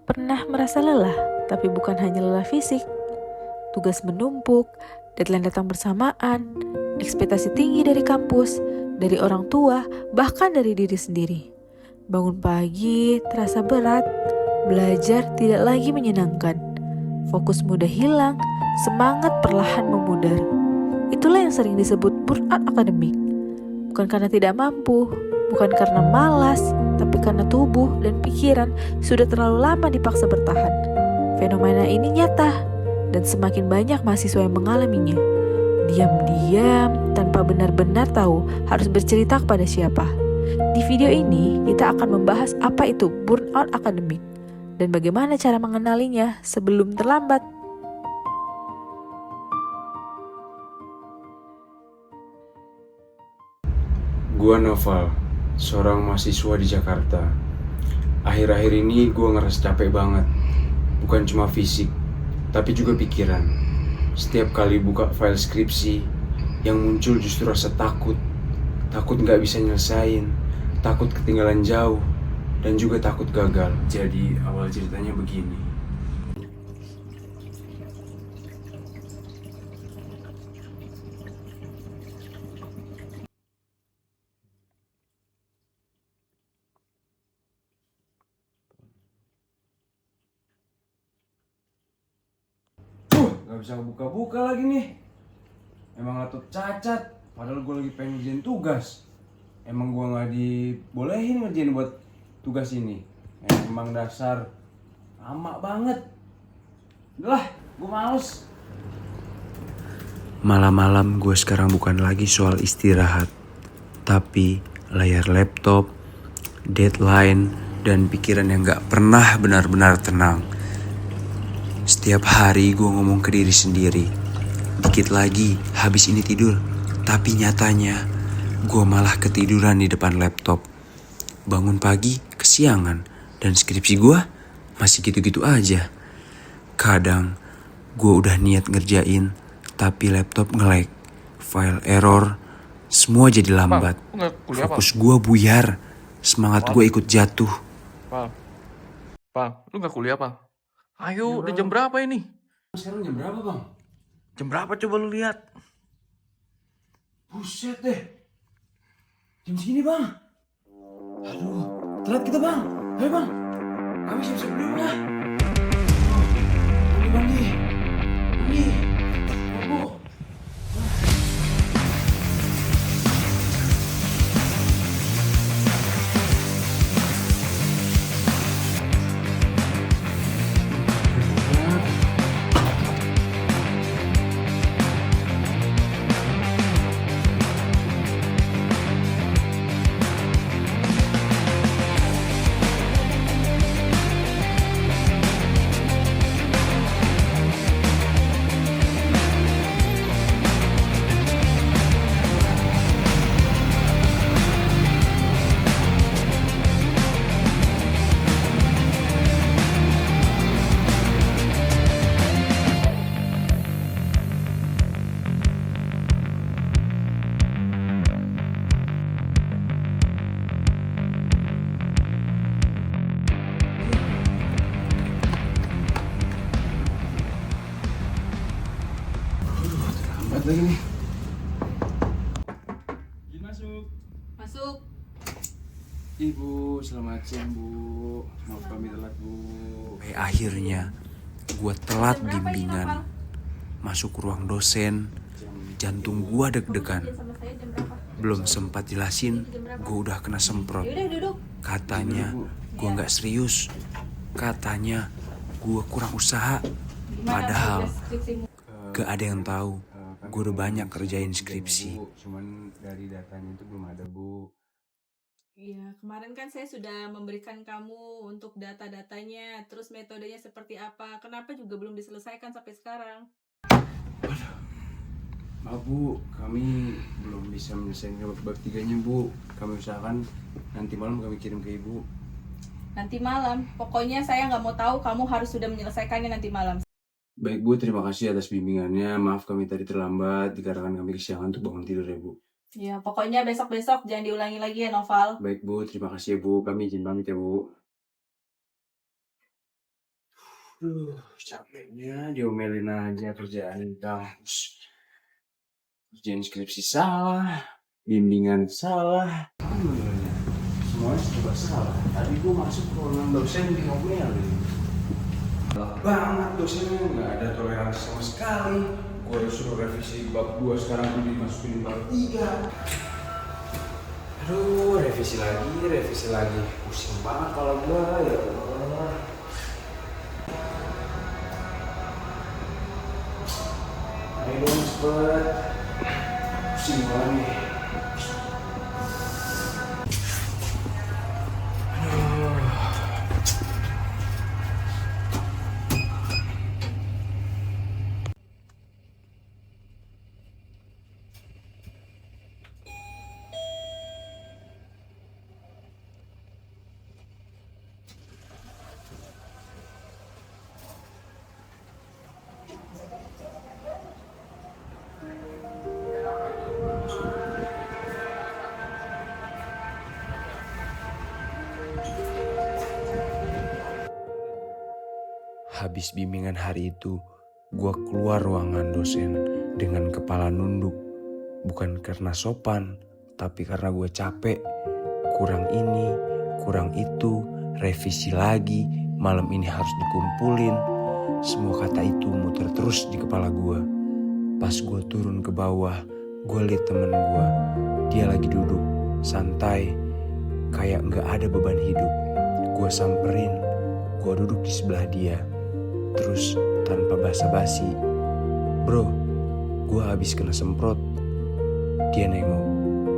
Pernah merasa lelah, tapi bukan hanya lelah fisik. Tugas menumpuk, deadline datang bersamaan, ekspektasi tinggi dari kampus, dari orang tua, bahkan dari diri sendiri. Bangun pagi terasa berat, belajar tidak lagi menyenangkan. Fokus mudah hilang, semangat perlahan memudar. Itulah yang sering disebut burnout akademik. Bukan karena tidak mampu, bukan karena malas, tapi karena tubuh dan pikiran sudah terlalu lama dipaksa bertahan. Fenomena ini nyata, dan semakin banyak mahasiswa yang mengalaminya. Diam-diam, tanpa benar-benar tahu harus bercerita kepada siapa. Di video ini, kita akan membahas apa itu burnout akademik, dan bagaimana cara mengenalinya sebelum terlambat. Gua Noval, seorang mahasiswa di Jakarta. Akhir-akhir ini gua ngerasa capek banget. Bukan cuma fisik, tapi juga pikiran. Setiap kali buka file skripsi, yang muncul justru rasa takut. Takut gak bisa nyelesain, takut ketinggalan jauh, dan juga takut gagal. Jadi awal ceritanya begini. Gak bisa buka-buka lagi nih. Emang laptop cacat, padahal gue lagi pengen ngerjain tugas. Emang gue gak dibolehin ngerjain buat tugas ini. Emang dasar lama banget. Udah lah, gue males. Malam-malam gue sekarang bukan lagi soal istirahat, tapi layar laptop, deadline, dan pikiran yang gak pernah benar-benar tenang. Setiap hari gue ngomong ke diri sendiri, dikit lagi habis ini tidur. Tapi nyatanya gue malah ketiduran di depan laptop. Bangun pagi kesiangan, dan skripsi gue masih gitu-gitu aja. Kadang gue udah niat ngerjain, tapi laptop nge-lag, file error, semua jadi lambat. Fokus gue buyar, semangat gue ikut jatuh. Pal, lu gak kuliah, Pal? Ayo, Ya, udah Bang. jam berapa ini? Sekarang jam berapa, Bang? Jam berapa coba lu lihat? Buset deh, jam segini, Bang. Aduh, telat kita, Bang. Ayo, Bang, kami siap-siap dulu lah. Mandi, mandi, bobo. Lambat lagi nih. Izin masuk. Masuk. Ibu, selamat siang, Bu. Maaf kami telat, Bu. Akhirnya gue telat bimbingan. Masuk ruang dosen, jantung gue deg-degan. Belum sempat jelasin, gue udah kena semprot. Katanya gue gak serius. Katanya gue kurang usaha. Padahal gak ada yang tahu gue udah banyak kerjain skripsi. Cuman dari datanya itu belum ada, Bu. Iya, kemarin kan saya sudah memberikan kamu untuk data-datanya, terus metodenya seperti apa. Kenapa juga belum diselesaikan sampai sekarang? Maaf, Bu, kami belum bisa menyelesaikan bab 3-nya, Bu. Kami usahakan nanti malam kami kirim ke Ibu. Nanti malam, pokoknya saya nggak mau tahu, kamu harus sudah menyelesaikannya nanti malam. Baik, Bu, terima kasih atas bimbingannya. Maaf kami tadi terlambat dikarenakan kami kesiangan untuk bangun tidur ya, Bu. Ya, pokoknya besok-besok jangan diulangi lagi ya, Noval. Baik, Bu, terima kasih ya, Bu. Kami izin pamit ya, Bu. Capeknya diomelin aja kerjaan di kampus. Kerjaan skripsi salah, bimbingan salah. Semuanya serba salah. Tadi gue masuk ke ruangan dosen diomelin. Galak banget dosennya, nggak ada toleransi sama sekali. Gue disuruh revisi bab 2, sekarang gue dimasukin bab 3. Aduh, revisi lagi. Pusing banget kepala gue, ya Allah. Ayo dong cepet. Pusing banget nih. Habis bimbingan hari itu, gue keluar ruangan dosen dengan kepala nunduk. Bukan karena sopan, tapi karena gue capek. Kurang ini, kurang itu, revisi lagi, malam ini harus dikumpulin. Semua kata itu muter terus di kepala gue. Pas gue turun ke bawah, gue liat temen gue. Dia lagi duduk, santai, kayak gak ada beban hidup. Gue samperin, gue duduk di sebelah dia. Terus tanpa basa-basi, "Bro, gue habis kena semprot." Dia nengok,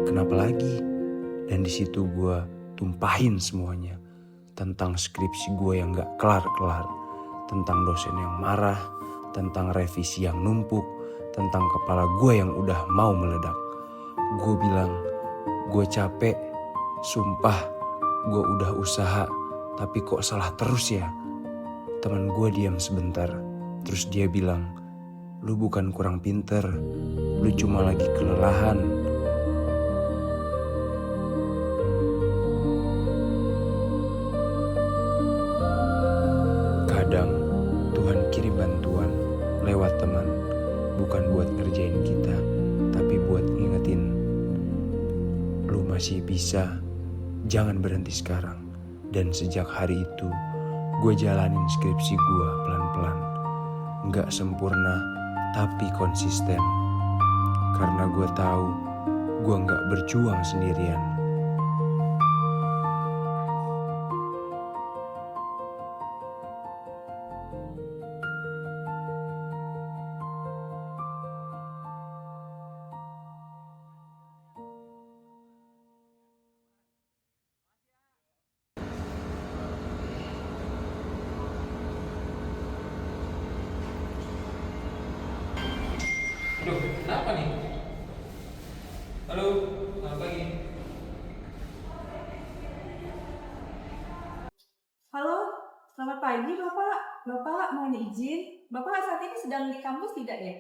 "Kenapa lagi?" Dan di situ gue tumpahin semuanya. Tentang skripsi gue yang gak kelar-kelar. Tentang dosen yang marah. Tentang revisi yang numpuk. Tentang kepala gue yang udah mau meledak. Gue bilang, gue capek. Sumpah, gue udah usaha. Tapi kok salah terus ya? Teman gue diam sebentar. Terus dia bilang, "Lu bukan kurang pinter. Lu cuma lagi kelelahan." Kadang Tuhan kirim bantuan lewat teman. Bukan buat ngerjain kita, tapi buat ngingetin, lu masih bisa. Jangan berhenti sekarang. Dan sejak hari itu, gue jalanin skripsi gue pelan-pelan. Gak sempurna, tapi konsisten. Karena gue tahu, gue gak berjuang sendirian. Aduh, kenapa nih? Halo, selamat pagi. Halo, selamat pagi Bapak. Bapak mohon izin, Bapak saat ini sedang di kampus tidak ya?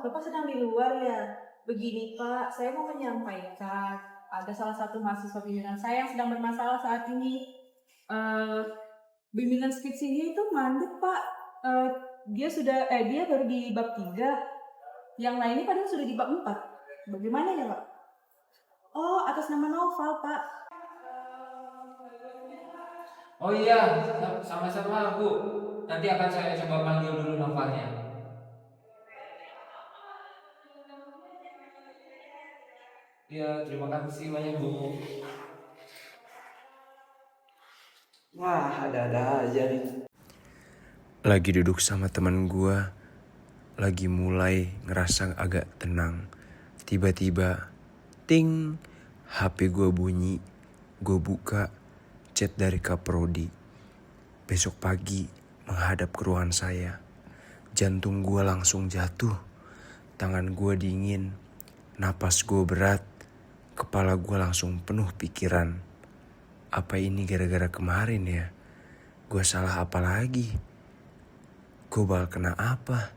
Bapak sedang di luar ya? Begini Pak, saya mau menyampaikan ada salah satu mahasiswa bimbingan saya yang sedang bermasalah saat ini. Bimbingan skripsinya itu mandek Pak. Dia baru di bab 3. Yang lainnya padahal sudah di bab 4. Bagaimana ya Pak? Oh, atas nama Noval Pak. Oh iya, sama-sama Bu. Nanti akan saya coba panggil dulu novelnya. Iya, terima kasih banyak Bu. Wah, ada-ada aja nih. Lagi duduk sama teman gue, lagi mulai ngerasa agak tenang. Tiba-tiba, ting, HP gue bunyi. Gue buka, chat dari Kaprodi. Besok pagi, menghadap ke ruangan saya. Jantung gue langsung jatuh. Tangan gue dingin. Napas gue berat. Kepala gue langsung penuh pikiran. Apa ini gara-gara kemarin ya? Gue salah apa lagi? Gue bakal kena apa?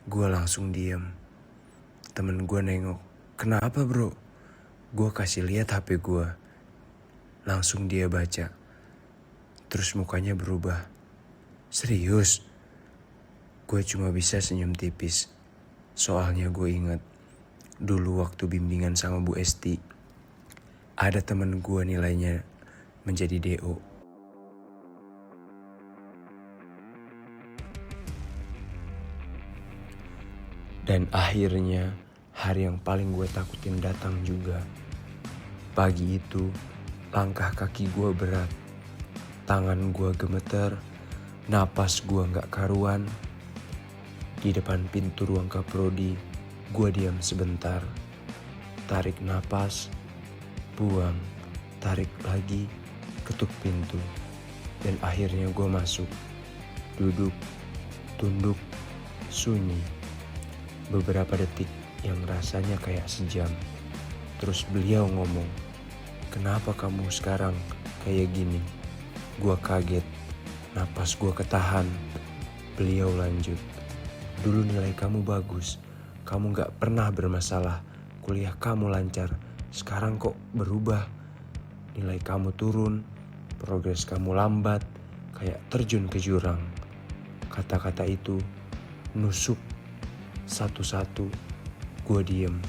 Gue langsung diem. Temen gue nengok. "Kenapa bro?" Gue kasih lihat HP gue. Langsung dia baca. Terus mukanya berubah. Serius? Gue cuma bisa senyum tipis. Soalnya gue inget dulu waktu bimbingan sama Bu Esti, ada temen gue nilainya menjadi DO. Dan akhirnya hari yang paling gue takutin datang juga. Pagi itu langkah kaki gue berat, tangan gue gemeter, napas gue gak karuan. Di depan pintu ruang kaprodi, gue diam sebentar. Tarik napas, buang, tarik lagi, ketuk pintu. Dan akhirnya gue masuk. Duduk, tunduk, sunyi. Beberapa detik yang rasanya kayak sejam. Terus beliau ngomong, "Kenapa kamu sekarang kayak gini?" Gue kaget, napas gue ketahan. Beliau lanjut, "Dulu nilai kamu bagus, kamu gak pernah bermasalah, kuliah kamu lancar. Sekarang kok berubah? Nilai kamu turun, progres kamu lambat, kayak terjun ke jurang." Kata-kata itu nusuk satu-satu. Gue diem,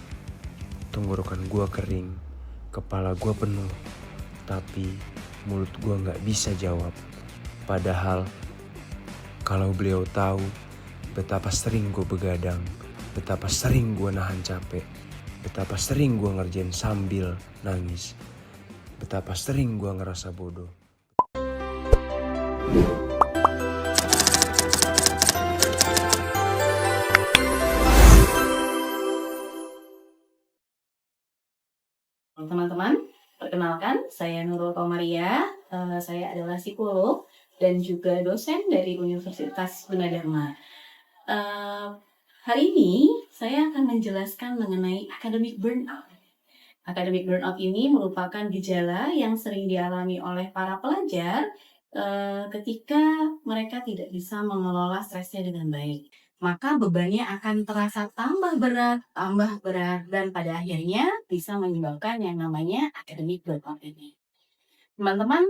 tenggorokan gue kering, kepala gue penuh, tapi mulut gue gak bisa jawab. Padahal kalau beliau tahu betapa sering gue begadang, betapa sering gue nahan capek, betapa sering gue ngerjain sambil nangis, betapa sering gue ngerasa bodoh. Teman-teman, perkenalkan saya Nurul Komaria, saya adalah psikolog dan juga dosen dari Universitas Gunadarma. Hari ini saya akan menjelaskan mengenai academic burnout. Academic burnout ini merupakan gejala yang sering dialami oleh para pelajar ketika mereka tidak bisa mengelola stresnya dengan baik. Maka bebannya akan terasa tambah berat, dan pada akhirnya bisa menyebabkan yang namanya academic burnout ini. Teman-teman,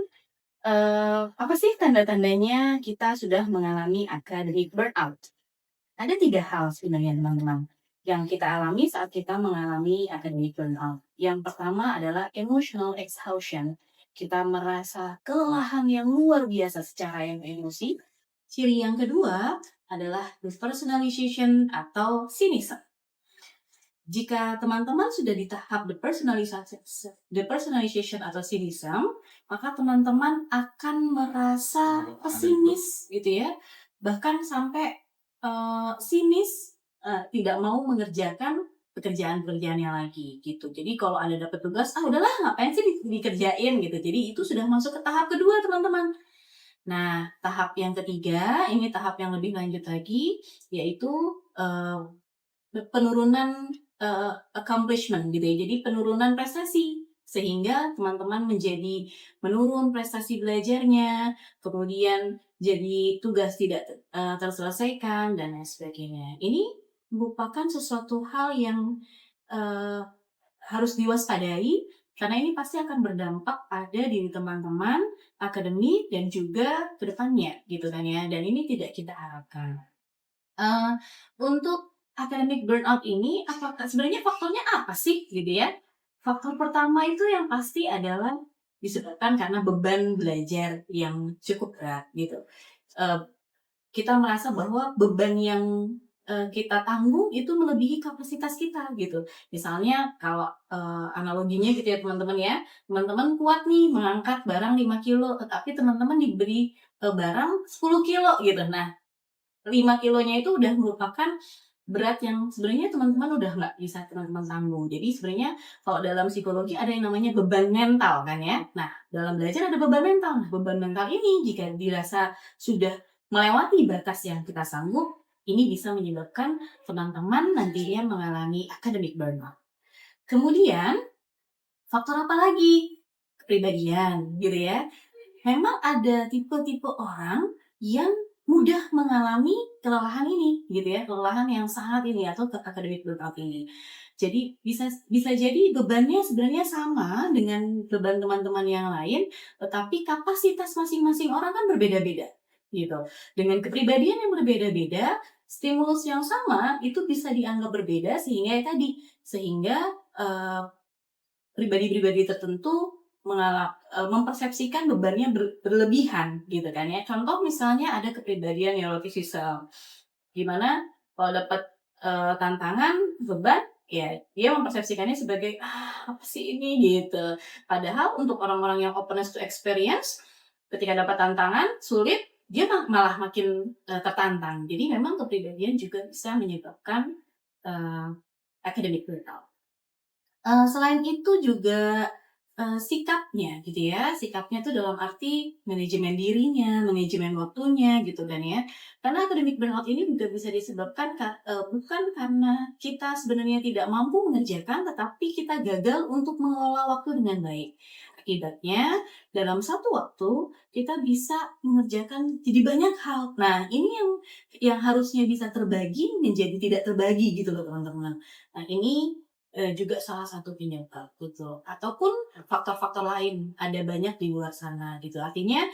apa sih tanda-tandanya kita sudah mengalami academic burnout? Ada 3 hal sebenarnya teman-teman yang kita alami saat kita mengalami academic burnout. Yang pertama adalah emotional exhaustion. Kita merasa kelelahan yang luar biasa secara emosi. Ciri yang kedua adalah depersonalization atau cynicism. Jika teman-teman sudah di tahap depersonalization atau cynicism, maka teman-teman akan merasa pesimis gitu ya. Bahkan sampai sinis, tidak mau mengerjakan pekerjaan-pekerjaannya lagi gitu. Jadi kalau ada dapat tugas, udahlah ngapain sih dikerjain gitu. Jadi itu sudah masuk ke tahap kedua teman-teman. Nah, tahap yang ketiga, ini tahap yang lebih lanjut lagi, yaitu penurunan accomplishment gitu ya. Jadi penurunan prestasi, sehingga teman-teman menjadi menurun prestasi belajarnya, kemudian jadi tugas tidak terselesaikan dan lain sebagainya. Ini merupakan sesuatu hal yang harus diwaspadai, karena ini pasti akan berdampak pada diri teman-teman, akademik, dan juga ke depannya gitu kan ya. Dan ini tidak kita harapkan. Untuk academic burnout ini, sebenarnya faktornya apa sih gitu ya? Faktor pertama itu yang pasti adalah disebabkan karena beban belajar yang cukup berat gitu. Kita merasa bahwa beban yang kita tanggung itu melebihi kapasitas kita gitu. Misalnya kalau analoginya gitu ya teman-teman ya, teman-teman kuat nih mengangkat barang 5 kilo, tetapi teman-teman diberi barang 10 kilo gitu. Nah, 5 kilonya itu udah merupakan berat yang sebenarnya teman-teman udah nggak bisa teman-teman tanggung. Jadi sebenarnya kalau dalam psikologi ada yang namanya beban mental kan ya. Nah, dalam belajar ada beban mental. Nah, beban mental ini jika dirasa sudah melewati batas yang kita sanggup, ini bisa menyebabkan teman-teman nantinya mengalami academic burnout. Kemudian, faktor apa lagi? Kepribadian gitu ya. Memang ada tipe-tipe orang yang mudah mengalami kelelahan ini gitu ya, kelelahan yang sangat ini atau academic burnout ini. Jadi bisa jadi bebannya sebenarnya sama dengan beban teman-teman yang lain, tetapi kapasitas masing-masing orang kan berbeda-beda gitu. Dengan kepribadian yang berbeda-beda, stimulus yang sama itu bisa dianggap berbeda sehingga pribadi-pribadi tertentu mempersepsikan bebannya berlebihan gitu kan ya. Contoh misalnya ada kepribadian neuroticism, gimana kalau dapat tantangan, beban, ya dia mempersepsikannya sebagai apa sih ini gitu. Padahal untuk orang-orang yang openness to experience, ketika dapat tantangan sulit, dia malah makin tertantang. Jadi memang kepribadian juga bisa menyebabkan academic burnout. Selain itu juga sikapnya gitu ya. Sikapnya itu dalam arti manajemen dirinya, manajemen waktunya gitu kan ya. Karena academic burnout ini juga bisa disebabkan bukan karena kita sebenarnya tidak mampu mengerjakan, tetapi kita gagal untuk mengelola waktu dengan baik. Akibatnya dalam satu waktu kita bisa mengerjakan jadi banyak hal. Nah ini yang harusnya bisa terbagi menjadi tidak terbagi gitu loh teman-teman. Nah ini juga salah satu penyebab gitu, ataupun faktor-faktor lain ada banyak di luar sana gitu. Artinya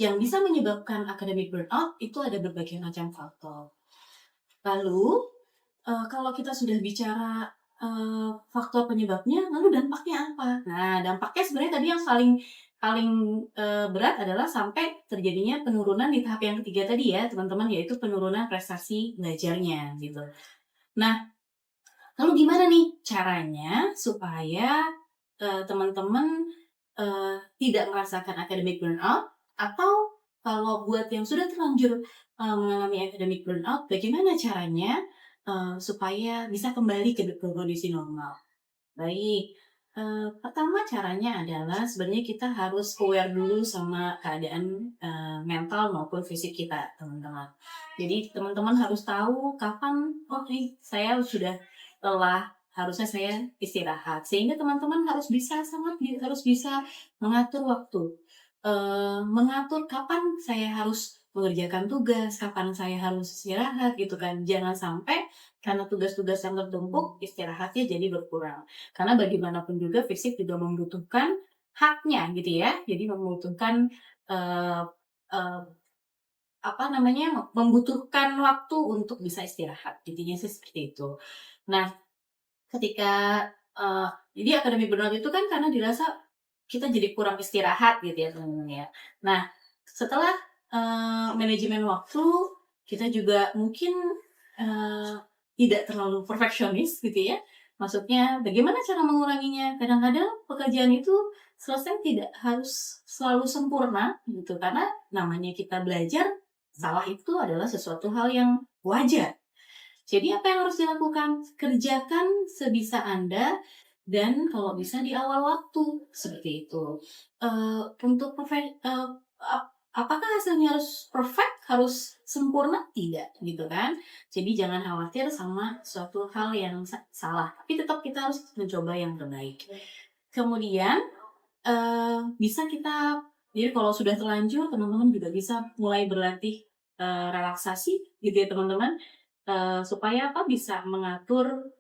yang bisa menyebabkan academic burnout itu ada berbagai macam faktor. Lalu kalau kita sudah bicara faktor penyebabnya, lalu dampaknya apa? Nah dampaknya sebenarnya tadi yang paling berat adalah sampai terjadinya penurunan di tahap yang ketiga tadi ya teman-teman, yaitu penurunan prestasi belajarnya gitu. Nah lalu gimana nih caranya supaya teman-teman tidak merasakan academic burnout, atau kalau buat yang sudah terlanjur mengalami academic burnout, bagaimana caranya supaya bisa kembali ke kondisi normal? Baik, pertama caranya adalah sebenarnya kita harus aware dulu sama keadaan mental maupun fisik kita, teman-teman. Jadi teman-teman harus tahu kapan, saya sudah lelah, harusnya saya istirahat. Sehingga teman-teman harus bisa mengatur waktu, mengatur kapan saya harus mengerjakan tugas, kapan saya harus istirahat gitu kan. Jangan sampai karena tugas-tugas yang tertumpuk istirahatnya jadi berkurang. Karena bagaimanapun juga fisik juga membutuhkan haknya gitu ya. Jadi membutuhkan membutuhkan waktu untuk bisa istirahat. Intinya sih seperti itu. Nah, ketika jadi academic burnout itu kan karena dirasa kita jadi kurang istirahat gitu ya teman-teman ya. Nah, setelah manajemen waktu, kita juga mungkin tidak terlalu perfeksionis gitu ya. Maksudnya bagaimana cara menguranginya? Kadang-kadang pekerjaan itu selesai tidak harus selalu sempurna gitu, karena namanya kita belajar, salah itu adalah sesuatu hal yang wajar. Jadi apa yang harus dilakukan? Kerjakan sebisa Anda, dan kalau bisa di awal waktu, seperti itu. Untuk apakah hasilnya harus perfect, harus sempurna? Tidak, gitu kan? Jadi jangan khawatir sama suatu hal yang salah, tapi tetap kita harus mencoba yang terbaik. Kemudian jadi kalau sudah terlanjur, teman-teman juga bisa mulai berlatih relaksasi, gitu ya teman-teman. Supaya bisa mengatur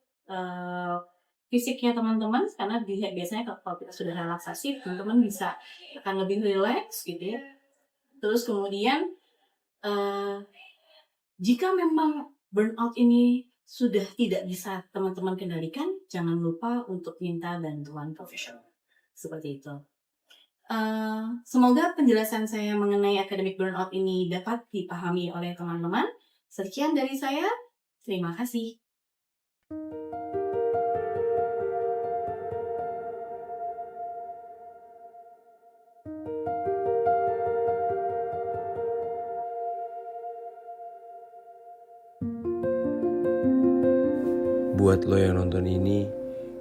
fisiknya teman-teman, karena biasanya kalau kita sudah relaksasi, teman-teman bisa akan lebih relax gitu ya. Terus kemudian jika memang burnout ini sudah tidak bisa teman-teman kendalikan, jangan lupa untuk minta bantuan profesional seperti itu. Semoga penjelasan saya mengenai academic burnout ini dapat dipahami oleh teman-teman. Sekian dari saya, terima kasih. Buat lo yang nonton ini,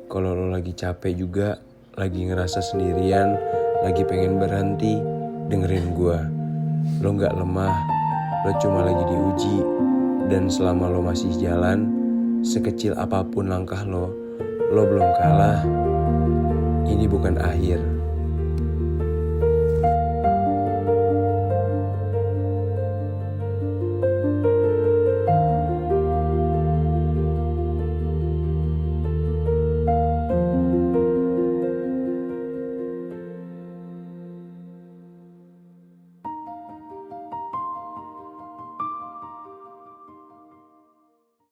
kalau lo lagi capek juga, lagi ngerasa sendirian, lagi pengen berhenti, dengerin gue. Lo gak lemah, lo cuma lagi diuji. Dan selama lo masih jalan, sekecil apapun langkah lo belum kalah. Ini bukan akhir.